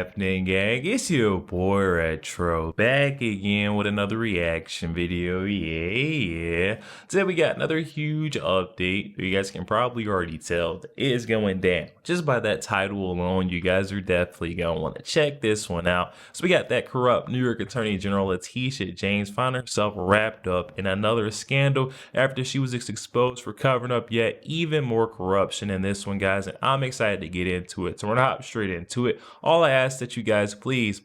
happening, gang? It's your boy Retro back again with another reaction video. Yeah. Today we got another huge update. You guys can probably already tell that it is going down. Just by that title alone, you guys are definitely gonna want to check this one out. So we got that corrupt New York Attorney General Letitia James found herself wrapped up in another scandal after she was exposed for covering up yet even more corruption in this one, guys. And I'm excited to get into it. So we're not straight into it. All I ask that you guys please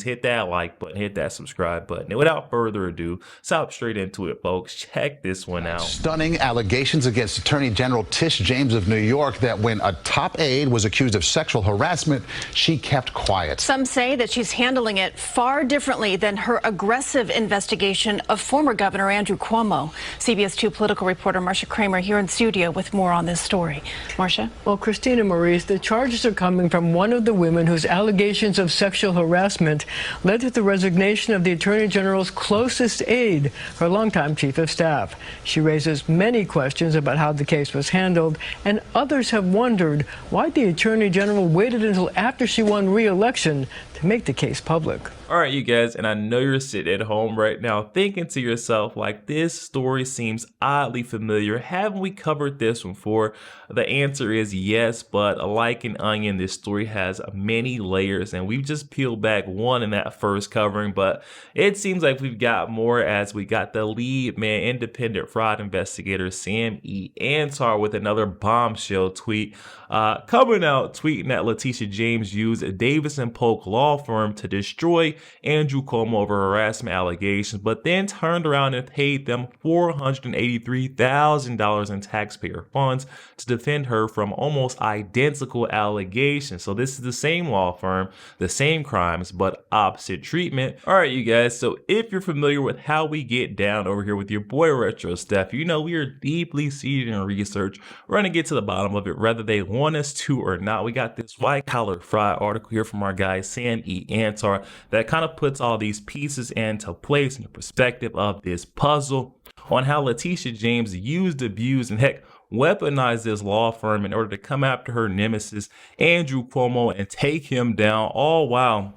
hit that like button, hit that subscribe button. And without further ado, let's hop straight into it, folks. Check this one out. Stunning allegations against Attorney General Tish James of New York that when a top aide was accused of sexual harassment, she kept quiet. Some say that she's handling it far differently than her aggressive investigation of former Governor Andrew Cuomo. CBS 2 political reporter Marcia Kramer here in studio with more on this story. Marcia? Well, Christina Maurice, the charges are coming from one of the women whose allegations of sexual harassment led to the resignation of the Attorney General's closest aide, her longtime chief of staff. She raises many questions about how the case was handled, and others have wondered why the Attorney General waited until after she won re-election to make the case public. All right, you guys, and I know you're sitting at home right now thinking to yourself, like, this story seems oddly familiar. Haven't we covered this one before? The answer is yes, but like an onion, this story has many layers, and we've just peeled back one in that first covering, but it seems like we've got more as we got the lead man, independent fraud investigator Sam E. Antar with another bombshell tweet coming out, tweeting that Letitia James used a Davis and Polk law firm to destroy Andrew Cuomo over harassment allegations, but then turned around and paid them $483,000 in taxpayer funds to defend her from almost identical allegations. So this is the same law firm, the same crimes, but opposite treatment. All right, you guys, so if you're familiar with how we get down over here with your boy RetroStef, you know we are deeply seated in research. We're gonna get to the bottom of it, whether they want us to or not. We got this white collar fraud article here from our guy Sam E. Antar that kind of puts all these pieces into place in the perspective of this puzzle on how Letitia James used, abused, and heck, weaponized this law firm in order to come after her nemesis, Andrew Cuomo, and take him down, all while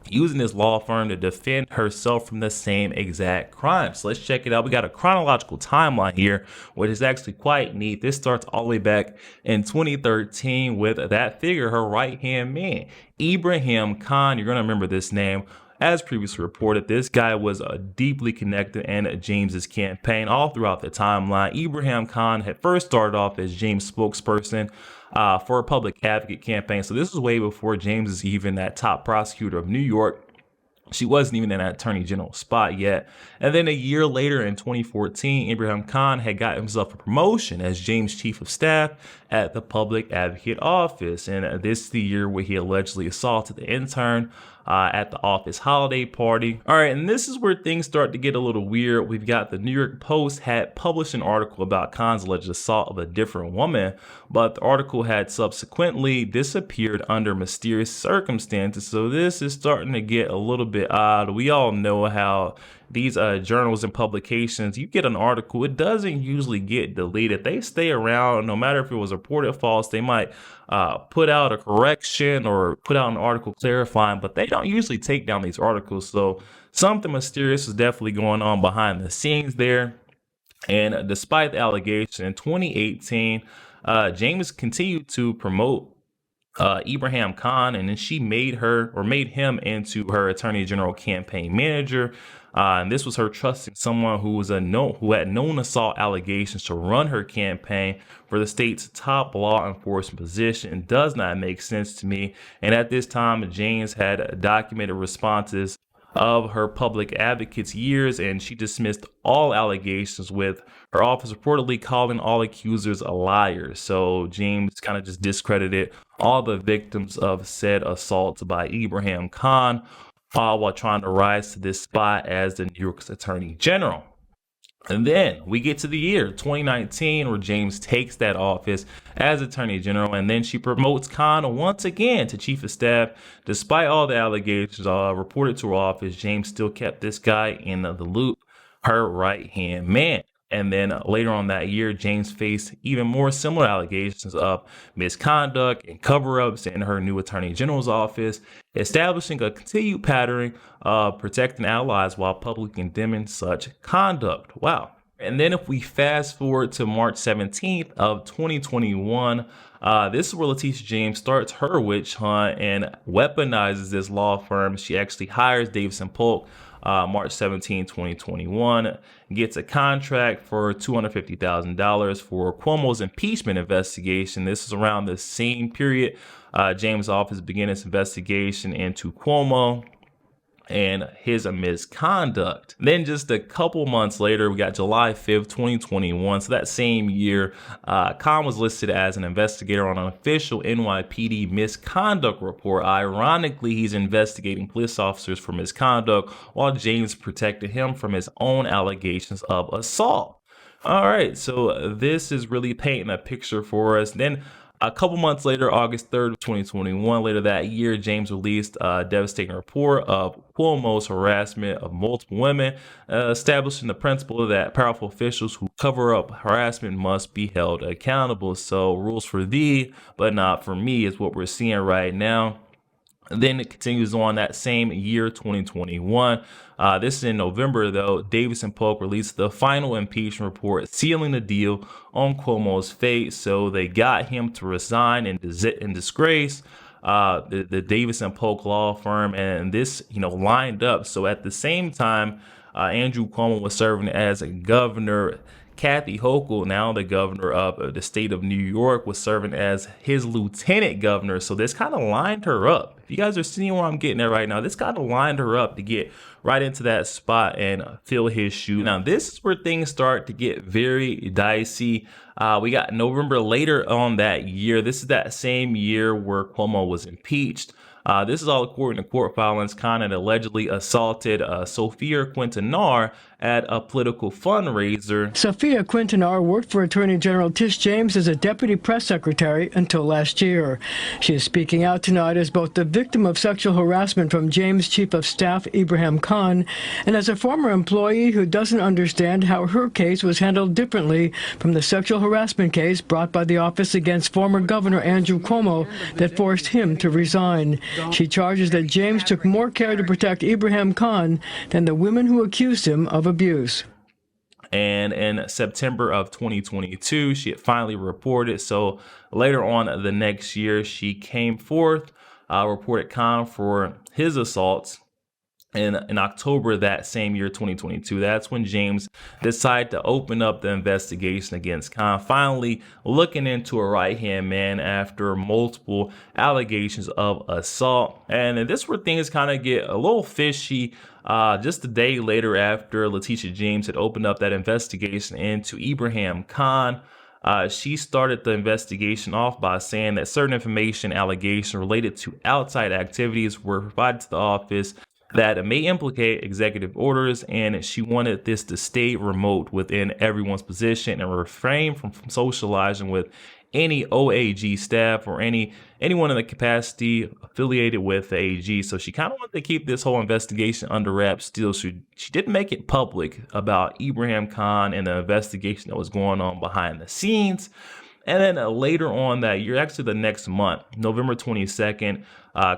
using this law firm to defend herself from the same exact crime. So let's check it out. We got a chronological timeline here, which is actually quite neat. This starts all the way back in 2013 with that figure, her right-hand man, Ibrahim Khan. You're going to remember this name. As previously reported, this guy was deeply connected in James's campaign all throughout the timeline. Ibrahim Khan had first started off as James' spokesperson for a public advocate campaign. So this was way before James is even that top prosecutor of New York. She wasn't even in that attorney general spot yet. And then a year later in 2014, Ibrahim Khan had got himself a promotion as James' chief of staff at the public advocate office. And this is the year where he allegedly assaulted the intern at the office holiday party. All right, and this is where things start to get a little weird. We've got the New York Post had published an article about Khan's alleged assault of a different woman, but the article had subsequently disappeared under mysterious circumstances. So this is starting to get a little bit odd. We all know how these journals and publications, you get an article, it doesn't usually get deleted. They stay around no matter if it was reported false. They might put out a correction or put out an article clarifying, but they don't usually take down these articles. So something mysterious is definitely going on behind the scenes there. And despite the allegation, in 2018, James continued to promote Ibrahim Khan, and then she made him into her attorney general campaign manager. And this was her trusting someone who had known assault allegations to run her campaign for the state's top law enforcement position. It does not make sense to me. And at this time, James had documented responses of her public advocate's years, and she dismissed all allegations, with her office reportedly calling all accusers liars. So James kind of just discredited all the victims of said assaults by Ibrahim Khan, while trying to rise to this spot as the New York's Attorney General. And then we get to the year 2019, where James takes that office as Attorney General, and then she promotes Khan once again to Chief of Staff. Despite all the allegations reported to her office, James still kept this guy in the loop, her right-hand man. And then later on that year, James faced even more similar allegations of misconduct and cover-ups in her new attorney general's office, establishing a continued pattern of protecting allies while publicly condemning such conduct. Wow. And then if we fast forward to March 17th of 2021, this is where Letitia James starts her witch hunt and weaponizes this law firm. She actually hires Davis & Polk March 17, 2021, gets a contract for $250,000 for Cuomo's impeachment investigation. This is around the same period James' office began its investigation into Cuomo and his misconduct. Then just a couple months later, we got July 5th, 2021. So that same year, Khan was listed as an investigator on an official NYPD misconduct report. Ironically, he's investigating police officers for misconduct while James protected him from his own allegations of assault. All right, so this is really painting a picture for us. Then a couple months later, August 3rd, 2021, later that year, James released a devastating report of Cuomo's harassment of multiple women, establishing the principle that powerful officials who cover up harassment must be held accountable. So rules for thee, but not for me is what we're seeing right now. Then it continues on that same year, 2021. This is in November, though. Davis & Polk released the final impeachment report, sealing the deal on Cuomo's fate. So they got him to resign in disgrace. The Davis & Polk law firm, and this, lined up. So at the same time, Andrew Cuomo was serving as a governor. Kathy Hochul, now the governor of the state of New York, was serving as his lieutenant governor. So this kind of lined her up. If you guys are seeing where I'm getting at right now, this kind of lined her up to get right into that spot and fill his shoe. Now, this is where things start to get very dicey. We got November later on that year. This is that same year where Cuomo was impeached. This is all according to court filings. Khan had allegedly assaulted Sophia Quintanar at a political fundraiser. Sophia Quintanar worked for Attorney General Tish James as a deputy press secretary until last year. She is speaking out tonight as both the victim of sexual harassment from James' chief of staff, Ibrahim Khan, and as a former employee who doesn't understand how her case was handled differently from the sexual harassment case brought by the office against former Governor Andrew Cuomo that forced him to resign. She charges that James took more care to protect Ibrahim Khan than the women who accused him of abuse. And in September of 2022, she had finally reported. So later on the next year, she came forth, reported Khan for his assaults. And in October that same year, 2022, that's when James decided to open up the investigation against Khan, finally looking into a right-hand man after multiple allegations of assault. And this is where things kind of get a little fishy. Just a day later after Letitia James had opened up that investigation into Ibrahim Khan, she started the investigation off by saying that certain information allegations related to outside activities were provided to the office that may implicate executive orders, and she wanted this to stay remote within everyone's position and refrain from socializing with any OAG staff or anyone in the capacity affiliated with the AG. So she kind of wanted to keep this whole investigation under wraps still. She didn't make it public about Ibrahim Khan and the investigation that was going on behind the scenes. And then later on that year, actually the next month, November 22nd,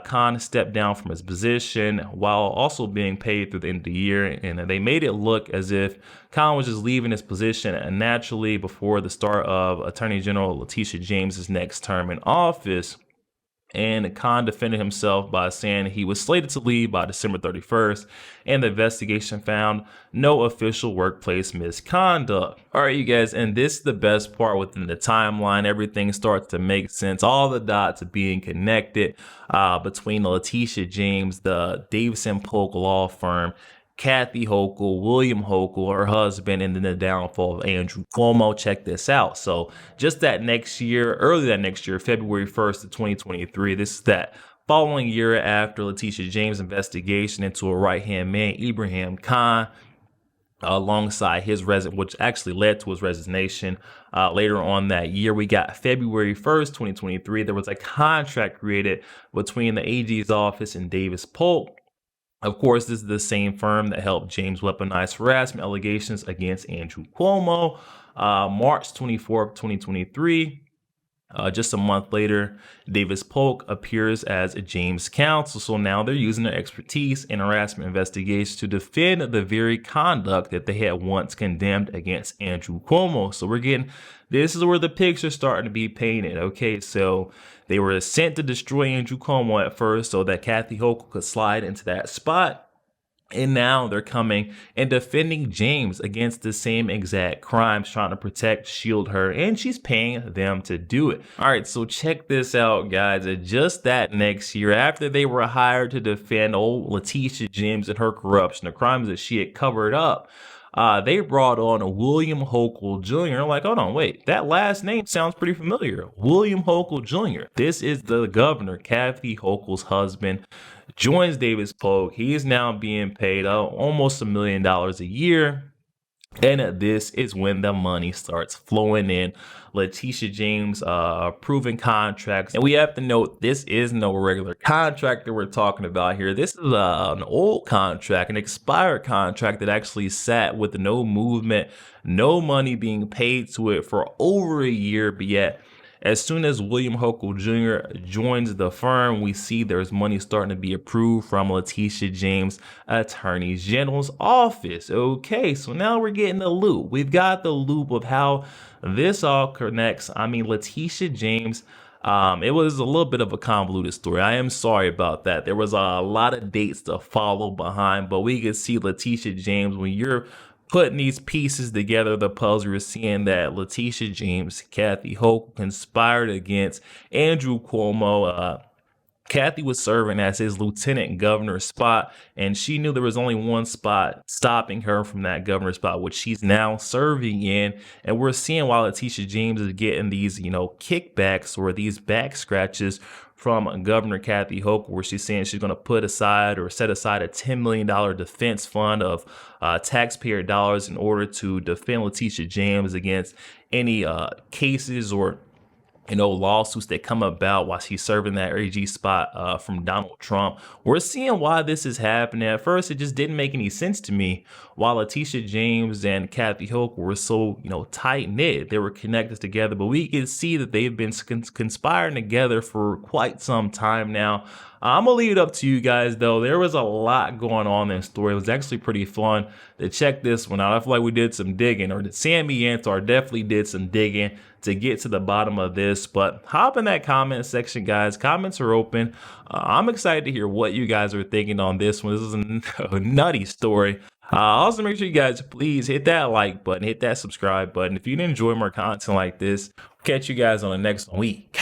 Khan stepped down from his position while also being paid through the end of the year. And they made it look as if Khan was just leaving his position naturally before the start of Attorney General Letitia James's next term in office. And Khan defended himself by saying he was slated to leave by December 31st, and the investigation found no official workplace misconduct. All right, you guys, and this is the best part within the timeline. Everything starts to make sense. All the dots are being connected between Letitia James, the Davis & Polk law firm, Kathy Hochul, William Hochul, her husband, and then the downfall of Andrew Cuomo. Check this out. So just that next year, early that next year, February 1st of 2023, this is that following year after Letitia James' investigation into a right-hand man, Ibrahim Khan, alongside his which actually led to his resignation. Later on that year, we got February 1st, 2023. There was a contract created between the AG's office and Davis Polk, Of course, this is the same firm that helped James weaponize harassment allegations against Andrew Cuomo. March 24th, 2023. Just a month later, Davis Polk appears as James' counsel. So now they're using their expertise in harassment investigations to defend the very conduct that they had once condemned against Andrew Cuomo. So this is where the picture's starting to be painted. Okay, so they were sent to destroy Andrew Cuomo at first so that Kathy Hochul could slide into that spot. And now they're coming and defending James against the same exact crimes, trying to protect, shield her, and she's paying them to do it. All right, so check this out, guys. Just that next year, after they were hired to defend old Letitia James and her corruption, the crimes that she had covered up, they brought on William Hochul Jr. Like, hold on, wait, that last name sounds pretty familiar. William Hochul Jr. This is the governor, Kathy Hochul's husband, joins Davis Polk. He is now being paid almost $1 million a year. And this is when the money starts flowing in. Letitia James approving contracts. And we have to note, this is no regular contract that we're talking about here. This is an old contract, an expired contract that actually sat with no movement, no money being paid to it for over a year. But yet, as soon as William Hochul Jr. joins the firm, we see there's money starting to be approved from Letitia James' Attorney General's office. Okay, so now we're getting the loop. We've got the loop of how this all connects. I mean, Letitia James, it was a little bit of a convoluted story. I am sorry about that. There was a lot of dates to follow behind, but we can see Letitia James, when you're putting these pieces together, the puzzle, you're seeing that Letitia James, Kathy Hochul conspired against Andrew Cuomo. Kathy was serving as his lieutenant governor spot, and she knew there was only one spot stopping her from that governor spot, which she's now serving in. And we're seeing while Letitia James is getting these, kickbacks or these back scratches from Governor Kathy Hochul, where she's saying she's going to put aside or set aside a $10 million defense fund of taxpayer dollars in order to defend Letitia James against any cases or lawsuits that come about while she's serving that AG spot from Donald Trump. We're seeing why this is happening. At first, it just didn't make any sense to me. While Letitia James and Kathy Hochul were so, tight knit, they were connected together. But we can see that they've been conspiring together for quite some time now. I'm gonna leave it up to you guys, though. There was a lot going on in this story. It was actually pretty fun to check this one out. I feel like we did some digging, or Sammy Antar definitely did some digging to get to the bottom of this. But hop in that comment section, guys. Comments are open. I'm excited to hear what you guys are thinking on this one. This is a nutty story. Also, make sure you guys please hit that like button, hit that subscribe button. If you enjoy more content like this, catch you guys on the next week.